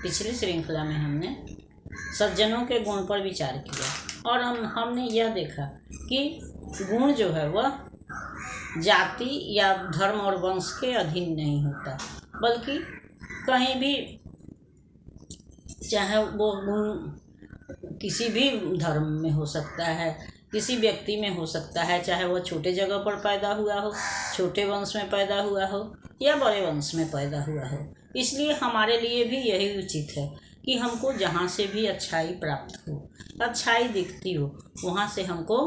पिछली श्रृंखला में हमने सज्जनों के गुण पर विचार किया और हमने यह देखा कि गुण जो है वह जाति या धर्म और वंश के अधीन नहीं होता, बल्कि कहीं भी चाहे वो गुण किसी भी धर्म में हो सकता है, किसी व्यक्ति में हो सकता है, चाहे वह छोटे जगह पर पैदा हुआ हो, छोटे वंश में पैदा हुआ हो या बड़े वंश में पैदा हुआ हो। इसलिए हमारे लिए भी यही उचित है कि हमको जहाँ से भी अच्छाई प्राप्त हो, अच्छाई दिखती हो, वहाँ से हमको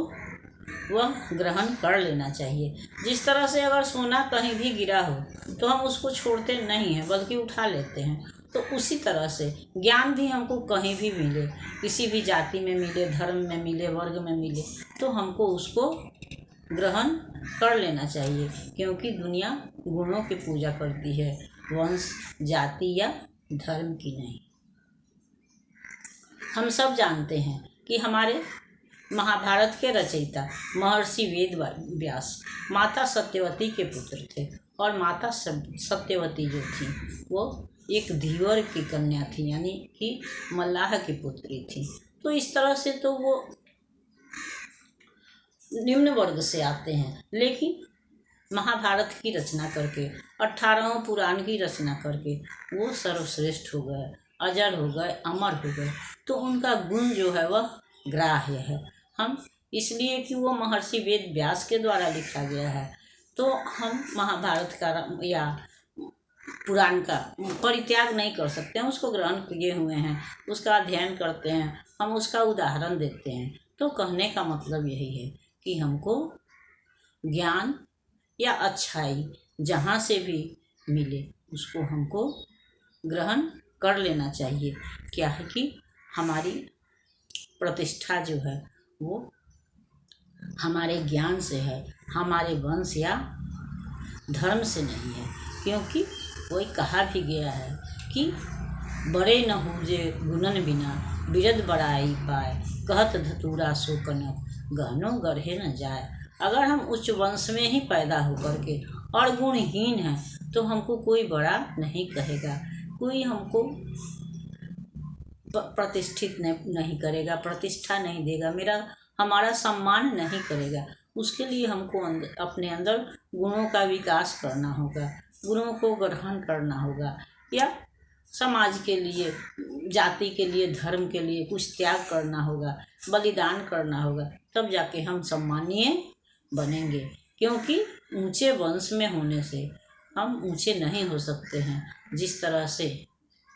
वह ग्रहण कर लेना चाहिए। जिस तरह से अगर सोना कहीं भी गिरा हो तो हम उसको छोड़ते नहीं हैं बल्कि उठा लेते हैं, तो उसी तरह से ज्ञान भी हमको कहीं भी मिले, किसी भी जाति में मिले, धर्म में मिले, वर्ग में मिले, तो हमको उसको ग्रहण कर लेना चाहिए, क्योंकि दुनिया गुणों की पूजा करती है, वंश, जाति या धर्म की नहीं। हम सब जानते हैं कि हमारे महाभारत के रचयिता महर्षि वेद व्यास माता सत्यवती के पुत्र थे और माता सत्यवती जो थी वो एक धीवर की कन्या थी, यानी कि मल्लाह की पुत्री थी। तो इस तरह से तो वो निम्न वर्ग से आते हैं, लेकिन महाभारत की रचना करके, 18 पुराण की रचना करके वो सर्वश्रेष्ठ हो गए, अजर हो गए, अमर हो गए। तो उनका गुण जो है वह ग्राह्य है। हम इसलिए कि वो महर्षि वेद व्यास के द्वारा लिखा गया है, तो हम महाभारत का या पुराण का परित्याग नहीं कर सकते हैं, उसको ग्रहण किए हुए हैं, उसका अध्ययन करते हैं, हम उसका उदाहरण देते हैं। तो कहने का मतलब यही है कि हमको ज्ञान या अच्छाई जहाँ से भी मिले उसको हमको ग्रहण कर लेना चाहिए। क्या है कि हमारी प्रतिष्ठा जो है वो हमारे ज्ञान से है, हमारे वंश या धर्म से नहीं है, क्योंकि वही कहा भी गया है कि बड़े न हुजे गुणन बिना बिरद बड़ाई पाए, कहत धतूरा सो कनक गहनो गढ़े न जाए। अगर हम उच्च वंश में ही पैदा होकर के और गुणहीन हैं तो हमको कोई बड़ा नहीं कहेगा, कोई हमको प्रतिष्ठित नहीं करेगा, प्रतिष्ठा नहीं देगा, हमारा सम्मान नहीं करेगा। उसके लिए हमको अपने अंदर गुणों का विकास करना होगा, गुणों को ग्रहण करना होगा, या समाज के लिए, जाति के लिए, धर्म के लिए कुछ त्याग करना होगा, बलिदान करना होगा, तब जाके हम सम्मानीय बनेंगे। क्योंकि ऊंचे वंश में होने से हम ऊंचे नहीं हो सकते हैं। जिस तरह से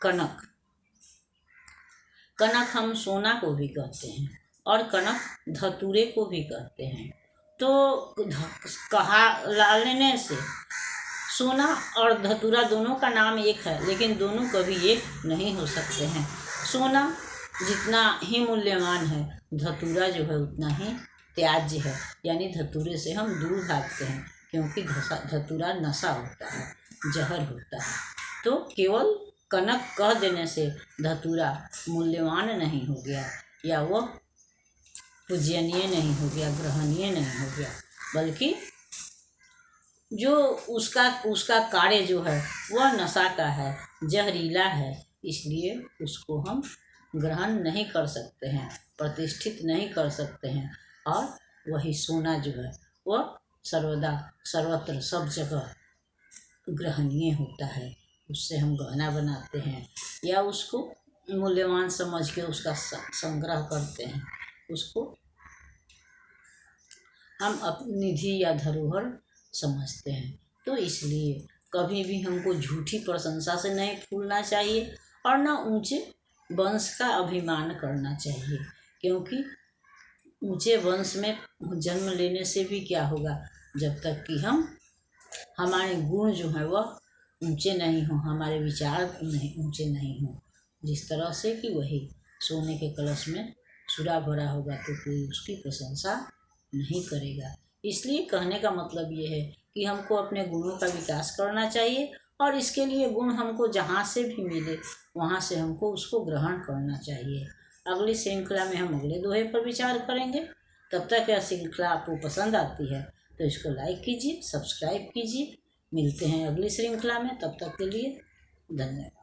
कनक हम सोना को भी कहते हैं और कनक धतूरे को भी कहते हैं। तो कहा लेने से सोना और धतूरा दोनों का नाम एक है, लेकिन दोनों कभी एक नहीं हो सकते हैं। सोना जितना ही मूल्यवान है, धतूरा जो है उतना ही त्याज्य है, यानी धतूरे से हम दूर भागते हैं, क्योंकि धतूरा नशा होता है, जहर होता है। तो केवल कनक कह देने से धतूरा मूल्यवान नहीं हो गया, या वह पूजनीय नहीं हो गया, ग्रहणीय नहीं हो गया, बल्कि जो उसका कार्य जो है वह नशा का है, जहरीला है, इसलिए उसको हम ग्रहण नहीं कर सकते हैं, प्रतिष्ठित नहीं कर सकते हैं। और वही सोना जो है वह सर्वदा सर्वत्र सब जगह ग्रहणीय होता है। उससे हम गहना बनाते हैं या उसको मूल्यवान समझ के उसका संग्रह करते हैं, उसको हम अपनी निधि या धरोहर समझते हैं। तो इसलिए कभी भी हमको झूठी प्रशंसा से नहीं फूलना चाहिए और न ऊंचे वंश का अभिमान करना चाहिए, क्योंकि ऊंचे वंश में जन्म लेने से भी क्या होगा, जब तक कि हमारे गुण जो है वह ऊंचे नहीं हो, हमारे विचार ऊंचे नहीं हो। जिस तरह से कि वही सोने के कलश में सुरा भरा होगा तो कोई उसकी प्रशंसा नहीं करेगा। इसलिए कहने का मतलब ये है कि हमको अपने गुणों का विकास करना चाहिए, और इसके लिए गुण हमको जहाँ से भी मिले वहाँ से हमको उसको ग्रहण करना चाहिए। अगली श्रृंखला में हम अगले दोहे पर विचार करेंगे। तब तक यह श्रृंखला आपको पसंद आती है तो इसको लाइक कीजिए, सब्सक्राइब कीजिए। मिलते हैं अगली श्रृंखला में, तब तक के लिए धन्यवाद।